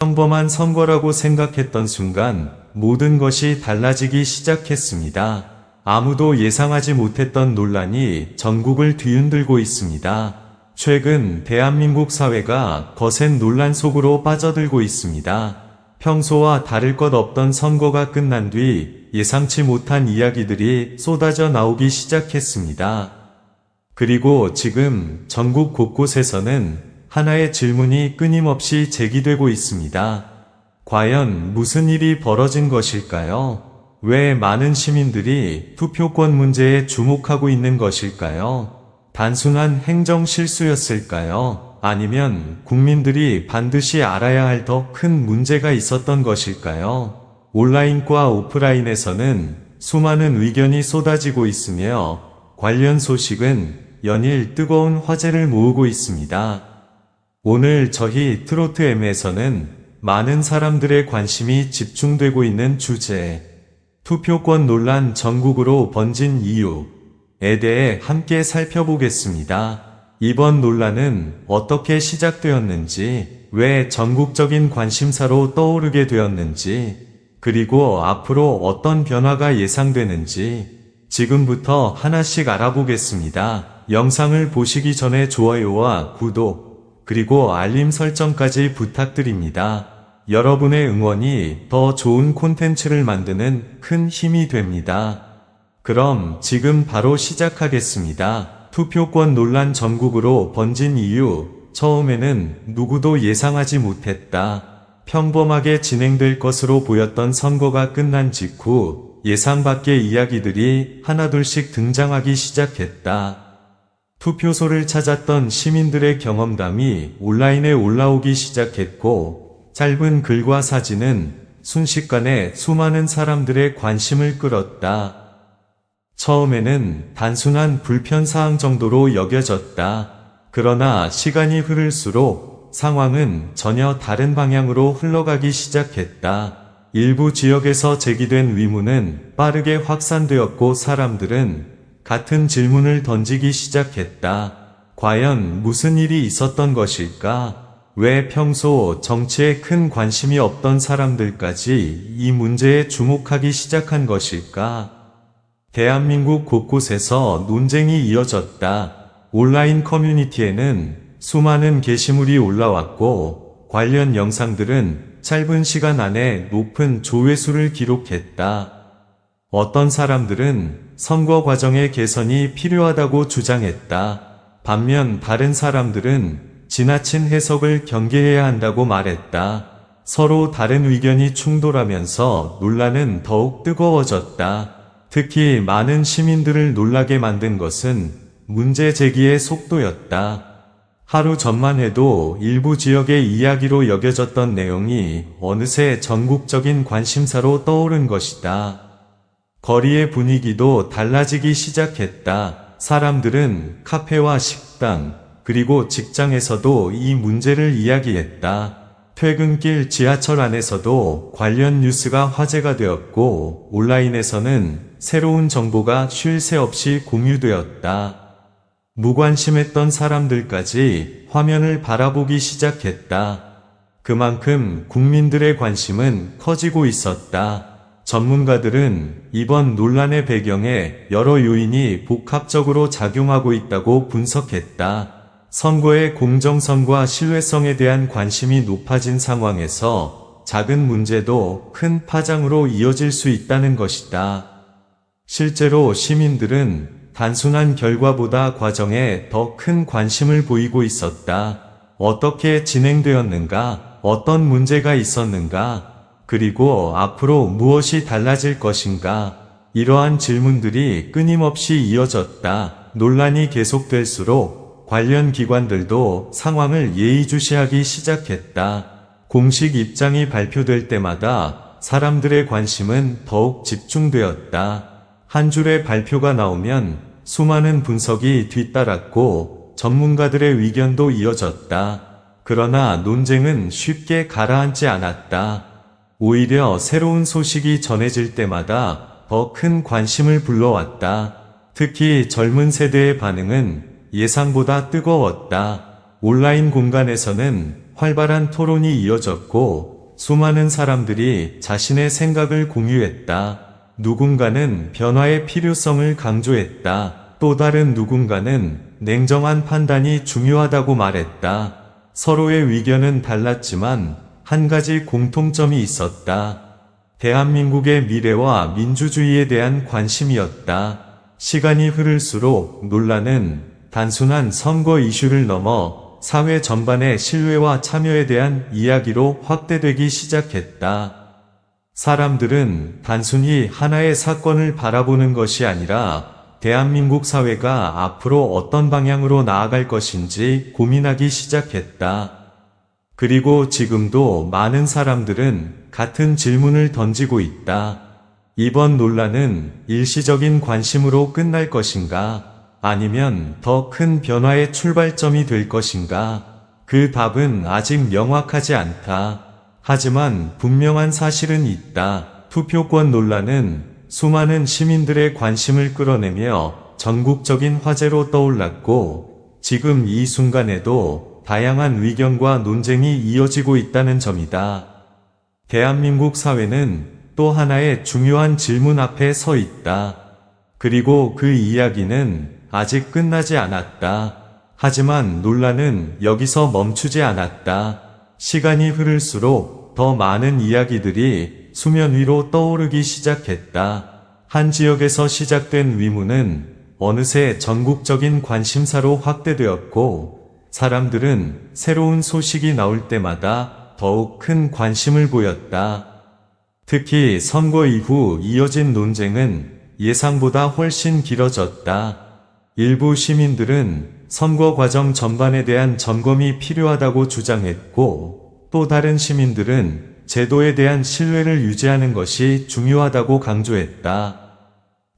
평범한 선거라고 생각했던 순간 모든 것이 달라지기 시작했습니다. 아무도 예상하지 못했던 논란이 전국을 뒤흔들고 있습니다. 최근 대한민국 사회가 거센 논란 속으로 빠져들고 있습니다. 평소와 다를 것 없던 선거가 끝난 뒤 예상치 못한 이야기들이 쏟아져 나오기 시작했습니다. 그리고 지금 전국 곳곳에서는 하나의 질문이 끊임없이 제기되고 있습니다. 과연 무슨 일이 벌어진 것일까요? 왜 많은 시민들이 투표권 문제에 주목하고 있는 것일까요? 단순한 행정 실수였을까요? 아니면 국민들이 반드시 알아야 할 더 큰 문제가 있었던 것일까요? 온라인과 오프라인에서는 수많은 의견이 쏟아지고 있으며 관련 소식은 연일 뜨거운 화제를 모으고 있습니다. 오늘 저희 트로트M에서는 많은 사람들의 관심이 집중되고 있는 주제, 투표권 논란 전국으로 번진 이유에 대해 함께 살펴보겠습니다. 이번 논란은 어떻게 시작되었는지, 왜 전국적인 관심사로 떠오르게 되었는지, 그리고 앞으로 어떤 변화가 예상되는지 지금부터 하나씩 알아보겠습니다. 영상을 보시기 전에 좋아요와 구독, 그리고 알림 설정까지 부탁드립니다. 여러분의 응원이 더 좋은 콘텐츠를 만드는 큰 힘이 됩니다. 그럼 지금 바로 시작하겠습니다. 투표권 논란 전국으로 번진 이유, 처음에는 누구도 예상하지 못했다. 평범하게 진행될 것으로 보였던 선거가 끝난 직후 예상 밖의 이야기들이 하나둘씩 등장하기 시작했다. 투표소를 찾았던 시민들의 경험담이 온라인에 올라오기 시작했고, 짧은 글과 사진은 순식간에 수많은 사람들의 관심을 끌었다. 처음에는 단순한 불편사항 정도로 여겨졌다. 그러나 시간이 흐를수록 상황은 전혀 다른 방향으로 흘러가기 시작했다. 일부 지역에서 제기된 의문은 빠르게 확산되었고 사람들은 같은 질문을 던지기 시작했다. 과연 무슨 일이 있었던 것일까? 왜 평소 정치에 큰 관심이 없던 사람들까지 이 문제에 주목하기 시작한 것일까? 대한민국 곳곳에서 논쟁이 이어졌다. 온라인 커뮤니티에는 수많은 게시물이 올라왔고 관련 영상들은 짧은 시간 안에 높은 조회수를 기록했다. 어떤 사람들은 선거 과정의 개선이 필요하다고 주장했다. 반면 다른 사람들은 지나친 해석을 경계해야 한다고 말했다. 서로 다른 의견이 충돌하면서 논란은 더욱 뜨거워졌다. 특히 많은 시민들을 놀라게 만든 것은 문제 제기의 속도였다. 하루 전만 해도 일부 지역의 이야기로 여겨졌던 내용이 어느새 전국적인 관심사로 떠오른 것이다. 거리의 분위기도 달라지기 시작했다. 사람들은 카페와 식당, 그리고 직장에서도 이 문제를 이야기했다. 퇴근길 지하철 안에서도 관련 뉴스가 화제가 되었고, 온라인에서는 새로운 정보가 쉴 새 없이 공유되었다. 무관심했던 사람들까지 화면을 바라보기 시작했다. 그만큼 국민들의 관심은 커지고 있었다. 전문가들은 이번 논란의 배경에 여러 요인이 복합적으로 작용하고 있다고 분석했다. 선거의 공정성과 신뢰성에 대한 관심이 높아진 상황에서 작은 문제도 큰 파장으로 이어질 수 있다는 것이다. 실제로 시민들은 단순한 결과보다 과정에 더 큰 관심을 보이고 있었다. 어떻게 진행되었는가? 어떤 문제가 있었는가? 그리고 앞으로 무엇이 달라질 것인가? 이러한 질문들이 끊임없이 이어졌다. 논란이 계속될수록 관련 기관들도 상황을 예의주시하기 시작했다. 공식 입장이 발표될 때마다 사람들의 관심은 더욱 집중되었다. 한 줄의 발표가 나오면 수많은 분석이 뒤따랐고 전문가들의 의견도 이어졌다. 그러나 논쟁은 쉽게 가라앉지 않았다. 오히려 새로운 소식이 전해질 때마다 더 큰 관심을 불러왔다. 특히 젊은 세대의 반응은 예상보다 뜨거웠다. 온라인 공간에서는 활발한 토론이 이어졌고 수많은 사람들이 자신의 생각을 공유했다. 누군가는 변화의 필요성을 강조했다. 또 다른 누군가는 냉정한 판단이 중요하다고 말했다. 서로의 의견은 달랐지만 한 가지 공통점이 있었다. 대한민국의 미래와 민주주의에 대한 관심이었다. 시간이 흐를수록 논란은 단순한 선거 이슈를 넘어 사회 전반의 신뢰와 참여에 대한 이야기로 확대되기 시작했다. 사람들은 단순히 하나의 사건을 바라보는 것이 아니라 대한민국 사회가 앞으로 어떤 방향으로 나아갈 것인지 고민하기 시작했다. 그리고 지금도 많은 사람들은 같은 질문을 던지고 있다. 이번 논란은 일시적인 관심으로 끝날 것인가? 아니면 더 큰 변화의 출발점이 될 것인가? 그 답은 아직 명확하지 않다. 하지만 분명한 사실은 있다. 투표권 논란은 수많은 시민들의 관심을 끌어내며 전국적인 화제로 떠올랐고 지금 이 순간에도 다양한 의견과 논쟁이 이어지고 있다는 점이다. 대한민국 사회는 또 하나의 중요한 질문 앞에 서 있다. 그리고 그 이야기는 아직 끝나지 않았다. 하지만 논란은 여기서 멈추지 않았다. 시간이 흐를수록 더 많은 이야기들이 수면 위로 떠오르기 시작했다. 한 지역에서 시작된 위문은 어느새 전국적인 관심사로 확대되었고 사람들은 새로운 소식이 나올 때마다 더욱 큰 관심을 보였다. 특히 선거 이후 이어진 논쟁은 예상보다 훨씬 길어졌다. 일부 시민들은 선거 과정 전반에 대한 점검이 필요하다고 주장했고 또 다른 시민들은 제도에 대한 신뢰를 유지하는 것이 중요하다고 강조했다.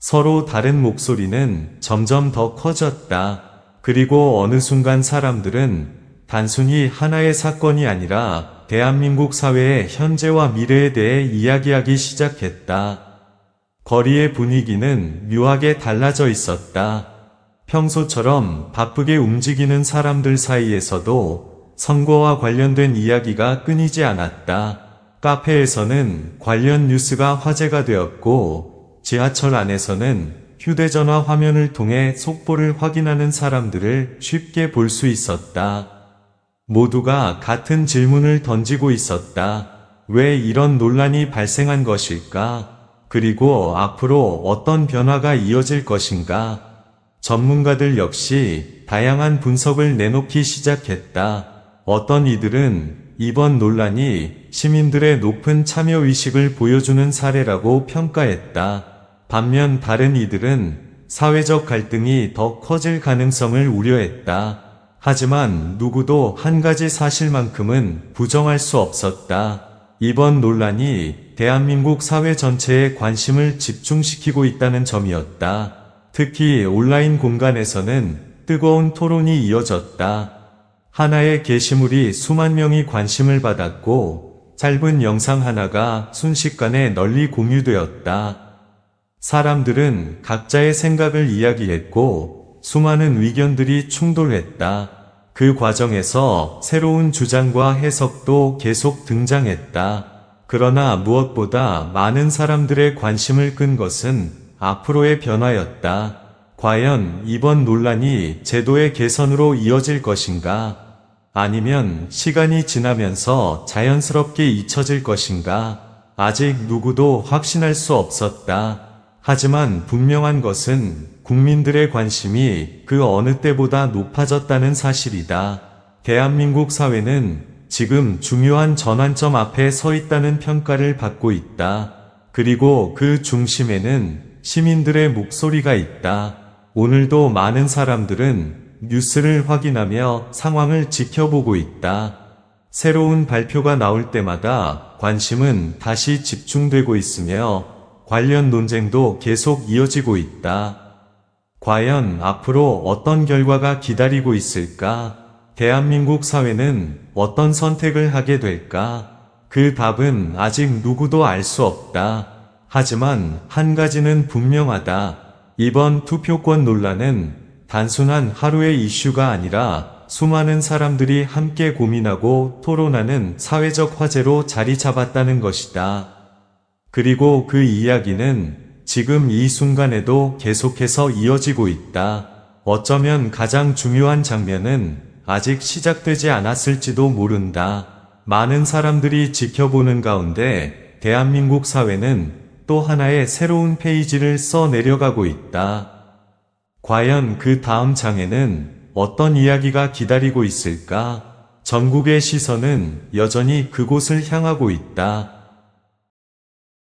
서로 다른 목소리는 점점 더 커졌다. 그리고 어느 순간 사람들은 단순히 하나의 사건이 아니라 대한민국 사회의 현재와 미래에 대해 이야기하기 시작했다. 거리의 분위기는 묘하게 달라져 있었다. 평소처럼 바쁘게 움직이는 사람들 사이에서도 선거와 관련된 이야기가 끊이지 않았다. 카페에서는 관련 뉴스가 화제가 되었고 지하철 안에서는 휴대전화 화면을 통해 속보를 확인하는 사람들을 쉽게 볼 수 있었다. 모두가 같은 질문을 던지고 있었다. 왜 이런 논란이 발생한 것일까? 그리고 앞으로 어떤 변화가 이어질 것인가? 전문가들 역시 다양한 분석을 내놓기 시작했다. 어떤 이들은 이번 논란이 시민들의 높은 참여의식을 보여주는 사례라고 평가했다. 반면 다른 이들은 사회적 갈등이 더 커질 가능성을 우려했다. 하지만 누구도 한 가지 사실만큼은 부정할 수 없었다. 이번 논란이 대한민국 사회 전체의 관심을 집중시키고 있다는 점이었다. 특히 온라인 공간에서는 뜨거운 토론이 이어졌다. 하나의 게시물이 수만 명이 관심을 받았고 짧은 영상 하나가 순식간에 널리 공유되었다. 사람들은 각자의 생각을 이야기했고 수많은 의견들이 충돌했다. 그 과정에서 새로운 주장과 해석도 계속 등장했다. 그러나 무엇보다 많은 사람들의 관심을 끈 것은 앞으로의 변화였다. 과연 이번 논란이 제도의 개선으로 이어질 것인가? 아니면 시간이 지나면서 자연스럽게 잊혀질 것인가? 아직 누구도 확신할 수 없었다. 하지만 분명한 것은 국민들의 관심이 그 어느 때보다 높아졌다는 사실이다. 대한민국 사회는 지금 중요한 전환점 앞에 서 있다는 평가를 받고 있다. 그리고 그 중심에는 시민들의 목소리가 있다. 오늘도 많은 사람들은 뉴스를 확인하며 상황을 지켜보고 있다. 새로운 발표가 나올 때마다 관심은 다시 집중되고 있으며 관련 논쟁도 계속 이어지고 있다. 과연 앞으로 어떤 결과가 기다리고 있을까? 대한민국 사회는 어떤 선택을 하게 될까? 그 답은 아직 누구도 알 수 없다. 하지만 한 가지는 분명하다. 이번 투표권 논란은 단순한 하루의 이슈가 아니라 수많은 사람들이 함께 고민하고 토론하는 사회적 화제로 자리 잡았다는 것이다. 그리고 그 이야기는 지금 이 순간에도 계속해서 이어지고 있다. 어쩌면 가장 중요한 장면은 아직 시작되지 않았을지도 모른다. 많은 사람들이 지켜보는 가운데 대한민국 사회는 또 하나의 새로운 페이지를 써 내려가고 있다. 과연 그 다음 장에는 어떤 이야기가 기다리고 있을까? 전국의 시선은 여전히 그곳을 향하고 있다.